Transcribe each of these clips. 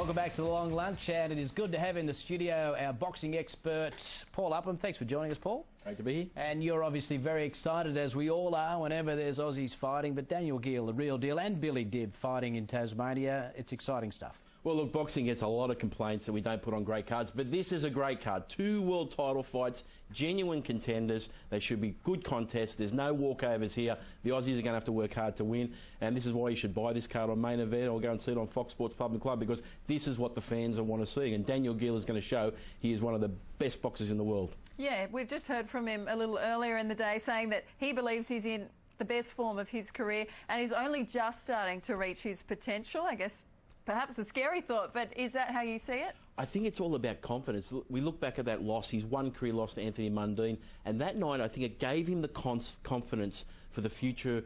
Welcome back to the Long Lunch, and it is good to have in the studio our boxing expert, Paul Upham. Thanks for joining us, Paul. Great to be here. And you're obviously very excited, as we all are, whenever there's Aussies fighting, but Daniel Geale, the real deal, and Billy Dib fighting in Tasmania. It's exciting stuff. Well, look, boxing gets a lot of complaints that we don't put on great cards, but this is a great card. 2 world title fights, genuine contenders. They should be good contests. There's no walkovers here. The Aussies are going to have to work hard to win, and this is why you should buy this card on Main Event or go and see it on Fox Sports Pub and Club, because this is what the fans want to see, and Daniel Geale is going to show he is one of the best boxers in the world. Yeah, we've just heard from him a little earlier in the day saying that he believes he's in the best form of his career and he's only just starting to reach his potential. I guess perhaps a scary thought, but is that how you see it? I think it's all about confidence. We look back at that loss, his one career loss to Anthony Mundine, and that night I think it gave him the confidence for the future,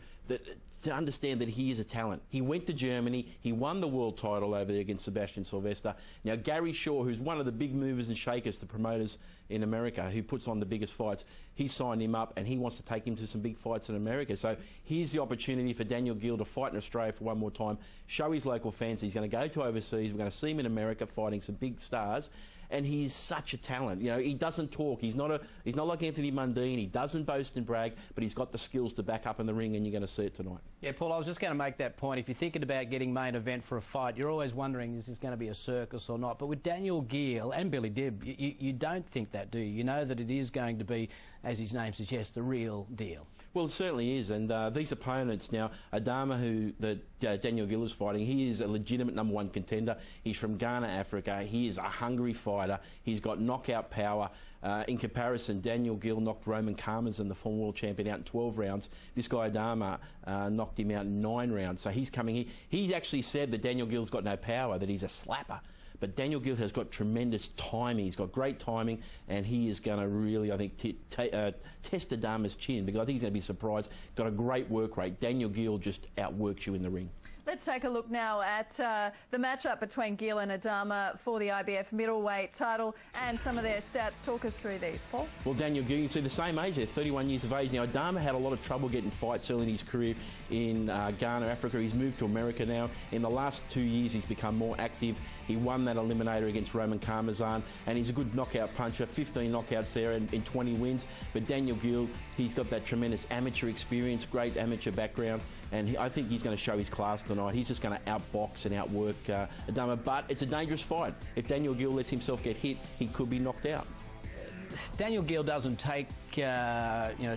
to understand that he is a talent. He went to Germany, he won the world title over there against Sebastian Sylvester. Now Gary Shaw, who's one of the big movers and shakers, the promoters in America, who puts on the biggest fights, he signed him up and he wants to take him to some big fights in America. So here's the opportunity for Daniel Geale to fight in Australia for one more time, show his local fans he's going to go to overseas. We're going to see him in America fighting some big stars, and he's such a talent. You know, he doesn't talk. He's not like Anthony Mundine. He doesn't boast and brag, but he's got the skills to back up in the ring, and you're going to see it tonight. Yeah, Paul, I was just going to make that point. If you're thinking about getting Main Event for a fight, you're always wondering, is this going to be a circus or not? But with Daniel Geale and Billy Dib, you don't think that, do you? You know that it is going to be, as his name suggests, the real deal. Well, it certainly is, and these opponents now, Adama, who Daniel Geale is fighting, he is a legitimate #1 contender. He's from Ghana, Africa. He is a hungry fighter. He's got knockout power. In comparison, Daniel Geale knocked Roman Karmazin, the former world champion, out in 12 rounds. This guy Adama knocked him out in 9 rounds. So he's coming here. He's actually said that Daniel Geale's got no power, that he's a slapper. But Daniel Geale has got tremendous timing. He's got great timing, and he is going to really, I think, test Adama's chin, because I think he's going to be surprised. Got a great work rate. Daniel Geale just outworks you in the ring. Let's take a look now at the matchup between Geale and Adama for the IBF middleweight title and some of their stats. Talk us through these, Paul. Well, Daniel Geale, you can see the same age there, 31 years of age. Now, Adama had a lot of trouble getting fights early in his career in Ghana, Africa. He's moved to America now. In the last 2 years, he's become more active. He won that eliminator against Roman Karmazin, and he's a good knockout puncher, 15 knockouts there in 20 wins. But Daniel Geale, he's got that tremendous amateur experience, great amateur background, and I think he's going to show his class tonight. He's just going to outbox and outwork Adama, but it's a dangerous fight. If Daniel Geale lets himself get hit, he could be knocked out. Daniel Geale doesn't take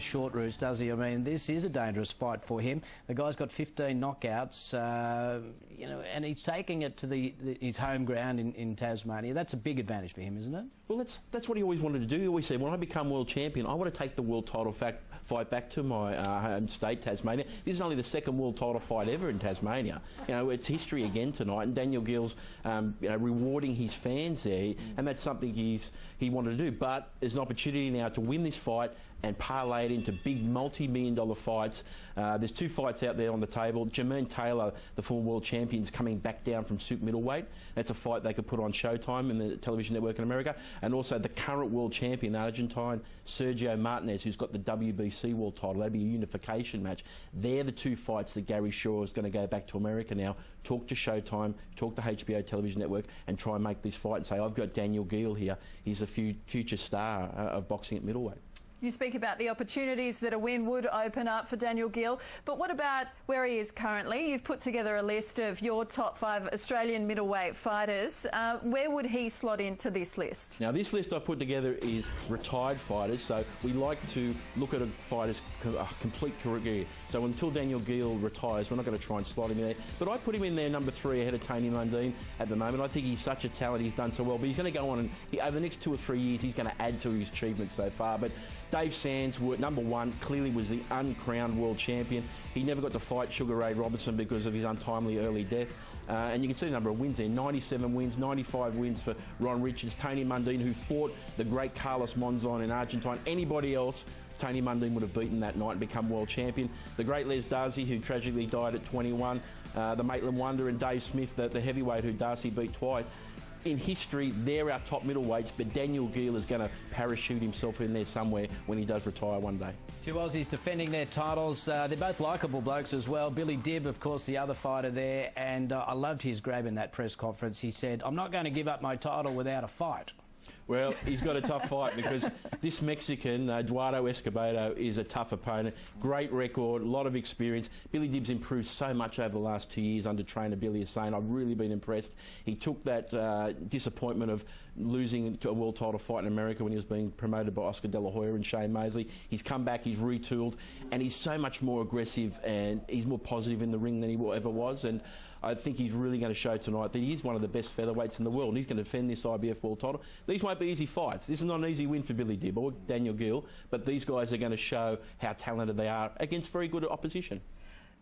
short routes, does he? I mean, this is a dangerous fight for him. The guy's got 15 knockouts, and he's taking it to his home ground in Tasmania. That's a big advantage for him, isn't it? Well, that's what he always wanted to do. He always said, when I become world champion, I want to take the world title fight back to my home state, Tasmania. This is only the 2nd world title fight ever in Tasmania. You know, it's history again tonight, and Daniel Geale's rewarding his fans there, and that's something he wanted to do. But there's an opportunity now to win this fight and parlay it into big multi-million-dollar fights. There's 2 fights out there on the table. Jermaine Taylor, the former world champion, is coming back down from super middleweight. That's a fight they could put on Showtime in the television network in America. And also the current world champion, Argentine Sergio Martinez, who's got the WBC world title. That'd be a unification match. They're the 2 fights that Gary Shaw is going to go back to America now, talk to Showtime, talk to HBO television network, and try and make this fight and say, I've got Daniel Geale here. He's a future star of boxing at middleweight. You speak about the opportunities that a win would open up for Daniel Geale, but what about where he is currently? You've put together a list of your top 5 Australian middleweight fighters. Where would he slot into this list? Now, this list I've put together is retired fighters, so we like to look at a fighter's complete career. So until Daniel Geale retires, we're not going to try and slot him in there. But I put him in there number 3 ahead of Tony Mundine at the moment. I think he's such a talent, he's done so well, but he's going to go on and over the next 2 or 3 years, he's going to add to his achievements so far. But Dave Sands, number 1, clearly was the uncrowned world champion. He never got to fight Sugar Ray Robinson because of his untimely early death. And you can see the number of wins there, 97 wins, 95 wins for Ron Richards, Tony Mundine, who fought the great Carlos Monzon in Argentine. Anybody else, Tony Mundine would have beaten that night and become world champion. The great Les Darcy, who tragically died at 21. The Maitland Wonder and Dave Smith, the heavyweight who Darcy beat twice. in history, they're our top middleweights, but Daniel Geale is going to parachute himself in there somewhere when he does retire one day. Two Aussies defending their titles. They're both likeable blokes as well. Billy Dib, of course, the other fighter there, and I loved his grab in that press conference. He said, "I'm not going to give up my title without a fight." Well, he's got a tough fight because this Mexican, Eduardo Escobedo, is a tough opponent. Great record, a lot of experience. Billy Dib's improved so much over the last 2 years under trainer Billy Hussein. I've really been impressed. He took that disappointment of losing to a world title fight in America when he was being promoted by Oscar De La Hoya and Shane Mosley. He's come back, he's retooled, and he's so much more aggressive and he's more positive in the ring than he ever was. And I think he's really going to show tonight that he is one of the best featherweights in the world, and he's going to defend this IBF world title. These won't be easy fights. This is not an easy win for Billy Dib or Daniel Geale, but these guys are going to show how talented they are against very good opposition.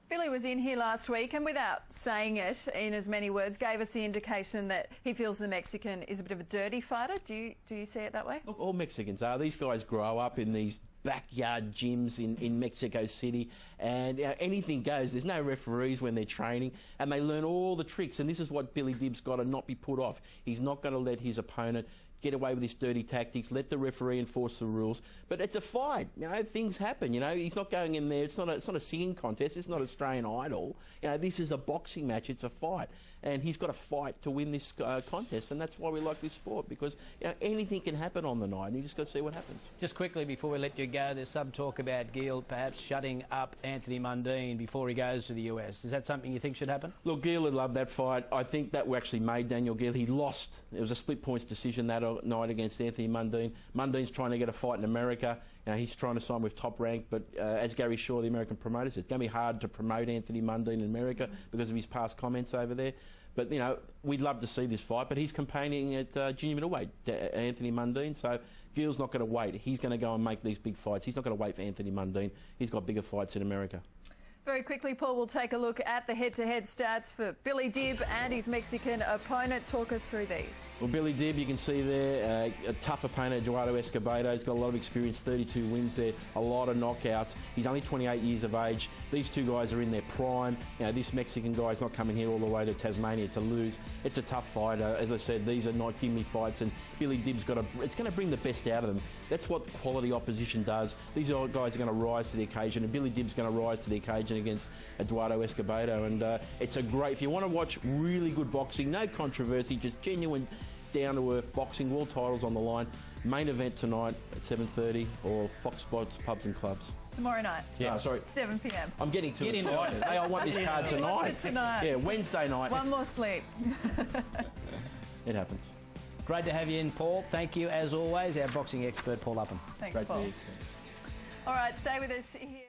Billy was in here last week and, without saying it in as many words, gave us the indication that he feels the Mexican is a bit of a dirty fighter. Do you see it that way? Look, all Mexicans are. These guys grow up in these backyard gyms in Mexico City, and anything goes. There's no referees when they're training, and they learn all the tricks, and this is what Billy Dib's got to not be put off. He's not going to let his opponent get away with his dirty tactics, let the referee enforce the rules. But it's a fight, things happen, he's not going in there, it's not a singing contest, it's not Australian Idol. This is a boxing match, it's a fight. And he's got to fight to win this contest, and that's why we like this sport, because anything can happen on the night, and you just got to see what happens. Just quickly before we let you go, there's some talk about Geale perhaps shutting up Anthony Mundine before he goes to the US. Is that something you think should happen? Look, Geale would love that fight. I think that actually made Daniel Geale. He lost. It was a split points decision that night against Anthony Mundine. Mundine's trying to get a fight in America. He's trying to sign with Top Rank, but as Gary Shaw, the American promoter, said, it's going to be hard to promote Anthony Mundine in America because of his past comments over there. But, we'd love to see this fight, but he's campaigning at junior middleweight, Anthony Mundine, so Geale's not going to wait. He's going to go and make these big fights. He's not going to wait for Anthony Mundine. He's got bigger fights in America. Very quickly, Paul, we'll take a look at the head-to-head stats for Billy Dib and his Mexican opponent. Talk us through these. Well, Billy Dib, you can see there, a tough opponent, Eduardo Escobedo. He's got a lot of experience, 32 wins there, a lot of knockouts. He's only 28 years of age. These two guys are in their prime. This Mexican guy's not coming here all the way to Tasmania to lose. It's a tough fight. As I said, these are not gimme fights, and Billy Dib's it's going to bring the best out of them. That's what quality opposition does. These guys are going to rise to the occasion, and Billy Dib's going to rise to the occasion against Eduardo Escobedo, and it's a great, if you want to watch really good boxing, no controversy, just genuine down-to-earth boxing, world titles on the line, main event tonight at 7:30 or Fox Sports Pubs and Clubs. Tomorrow night. Yeah, sorry. 7 p.m. I'm getting too excited. Hey, I want this card tonight. Yeah, Wednesday night. One more sleep. It happens. Great to have you in, Paul. Thank you, as always, our boxing expert, Paul Upham. Thanks, Great Paul. to be here. All right, stay with us here.